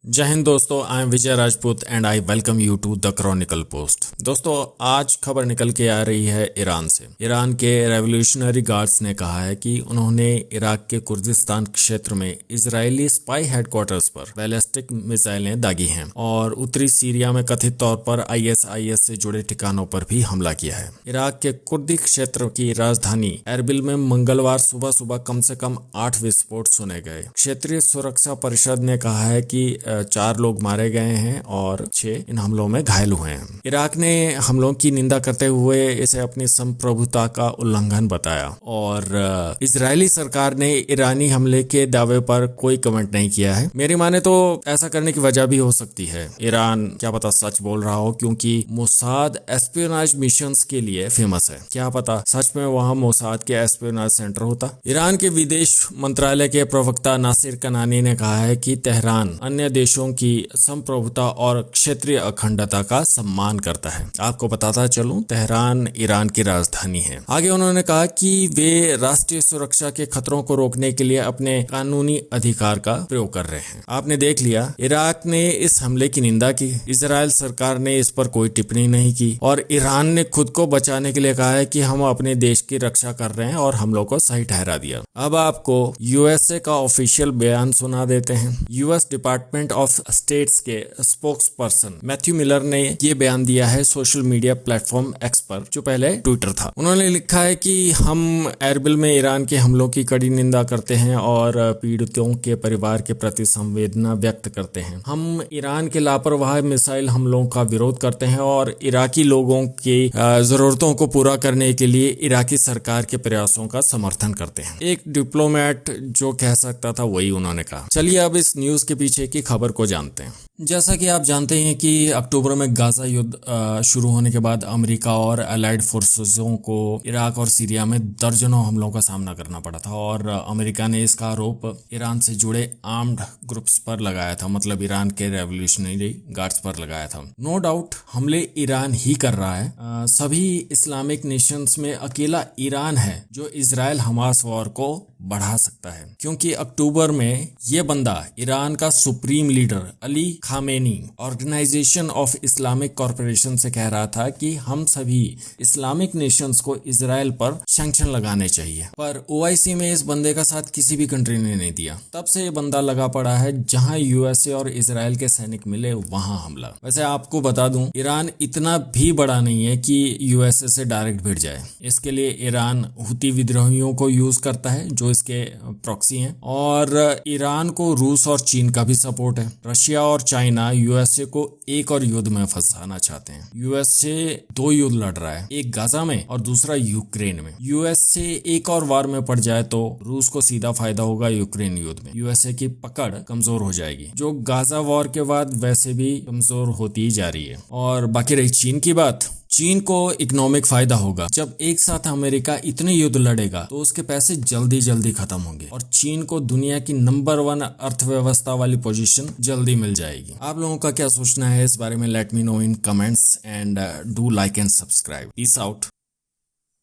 जय हिंद दोस्तों, I am Vijay Rajput and I welcome you to the Chronicle Post. दोस्तों, आज खबर निकल के आ रही है ईरान से। ईरान के रेवोल्यूशनरी गार्ड्स ने कहा है कि उन्होंने इराक के कुर्दिस्तान क्षेत्र में इजरायली स्पाई हेडक्वार्टर्स पर बैलिस्टिक मिसाइलें दागी हैं और उत्तरी सीरिया में कथित तौर पर आईएसआईएस से जुड़े ठिकानों पर भी हमला किया है। इराक के कुर्दी क्षेत्र की राजधानी एरबिल में मंगलवार सुबह सुबह कम से कम 8 विस्फोट सुने गए। क्षेत्रीय सुरक्षा परिषद ने कहा है कि 4 लोग मारे गए हैं और 6 इन हमलों में घायल हुए हैं। इराक ने हमलों की निंदा करते हुए इसे अपनी संप्रभुता का उल्लंघन बताया और इजरायली सरकार ने ईरानी हमले के दावे पर कोई कमेंट नहीं किया है। मेरी माने तो ऐसा करने की वजह भी हो सकती है, ईरान क्या पता सच बोल रहा हो, क्योंकि मोसाद एस्पियोनाज मिशंस के लिए फेमस है। क्या पता सच में वहां मोसाद के एस्पियोनाज सेंटर होता। ईरान के विदेश मंत्रालय के प्रवक्ता नासिर कनानी ने कहा है कि तेहरान अन्य देशों की संप्रभुता और क्षेत्रीय अखंडता का सम्मान करता है। आपको बताता चलूं, तेहरान ईरान की राजधानी है। आगे उन्होंने कहा कि वे राष्ट्रीय सुरक्षा के खतरों को रोकने के लिए अपने कानूनी अधिकार का प्रयोग कर रहे हैं। आपने देख लिया, इराक ने इस हमले की निंदा की, इजराइल सरकार ने इस पर कोई टिप्पणी नहीं की और ईरान ने खुद को बचाने के लिए कहा है कि हम अपने देश की रक्षा कर रहे हैं और हमलों को सही ठहरा दिया। अब आपको यूएसए का ऑफिशियल बयान सुना देते हैं। यूएस डिपार्टमेंट ऑफ स्टेट्स के स्पोक्स पर्सन मैथ्यू मिलर ने ये बयान दिया है सोशल मीडिया प्लेटफॉर्म एक्स पर, जो पहले ट्विटर था। उन्होंने लिखा है कि हम एरबिल में ईरान के हमलों की कड़ी निंदा करते हैं और पीड़ितों के परिवार के प्रति संवेदना व्यक्त करते हैं। हम ईरान के लापरवाह मिसाइल हमलों का विरोध करते हैं और इराकी लोगों की जरूरतों को पूरा करने के लिए इराकी सरकार के प्रयासों का समर्थन करते हैं। एक डिप्लोमेट जो कह सकता था वही उन्होंने कहा। चलिए अब इस न्यूज के पीछे की खबर को जानते हैं। जैसा कि आप जानते हैं कि अक्टूबर में गाजा युद्ध शुरू होने के बाद अमेरिका और अलाइड फोर्सेसों को इराक और सीरिया में दर्जनों हमलों का सामना करना पड़ा था और अमेरिका ने इसका आरोप ईरान से जुड़े आर्म्ड ग्रुप्स पर लगाया था, मतलब ईरान के रेवोल्यूशनरी गार्ड्स पर लगाया था। नो डाउट हमले ईरान ही कर रहा है। सभी इस्लामिक नेशंस में अकेला ईरान है जो इजराइल हमास वॉर को बढ़ा सकता है, क्योंकि अक्टूबर में ये बंदा ईरान का supreme leader Ali Khamenei organisation of Islamic corporation से कह रहा था कि हम सभी इस्लामिक नेशंस को इजराइल पर सैंक्शन लगाने चाहिए, पर ओआईसी में इस बंदे का साथ किसी भी कंट्री ने नहीं दिया। तब से ये बंदा लगा पड़ा है, जहां यूएसए और इजराइल के सैनिक मिले वहां हमला। वैसे आपको बता दूं, ईरान इतना भी बड़ा नहीं है कि यूएसए से डायरेक्ट भिड़ जाए। इसके लिए ईरान हुती विद्रोहियों को यूज करता है जो इसके प्रॉक्सी हैं, और ईरान को रूस और चीन का भी सपोर्ट है। रशिया और चाइना यूएसए को एक और युद्ध में फंसाना चाहते हैं। यूएसए 2 युद्ध लड़ रहा है, एक गाजा में और दूसरा यूक्रेन में। यूएसए एक और वार में पड़ जाए तो रूस को सीधा फायदा होगा यूक्रेन युद्ध में। यूएसए की पकड़ कमजोर हो जाएगी, जो गाजा वॉर के बाद वैसे भी कमजोर होती जा रही है। और बाकी रही चीन की बात, चीन को इकोनॉमिक फायदा होगा। जब एक साथ अमेरिका इतने युद्ध लड़ेगा तो उसके पैसे जल्दी जल्दी खत्म होंगे और चीन को दुनिया की नंबर 1 अर्थव्यवस्था वाली पोजीशन जल्दी मिल जाएगी। आप लोगों का क्या सोचना है इस बारे में? Let me know in comments and do like and subscribe. Peace out.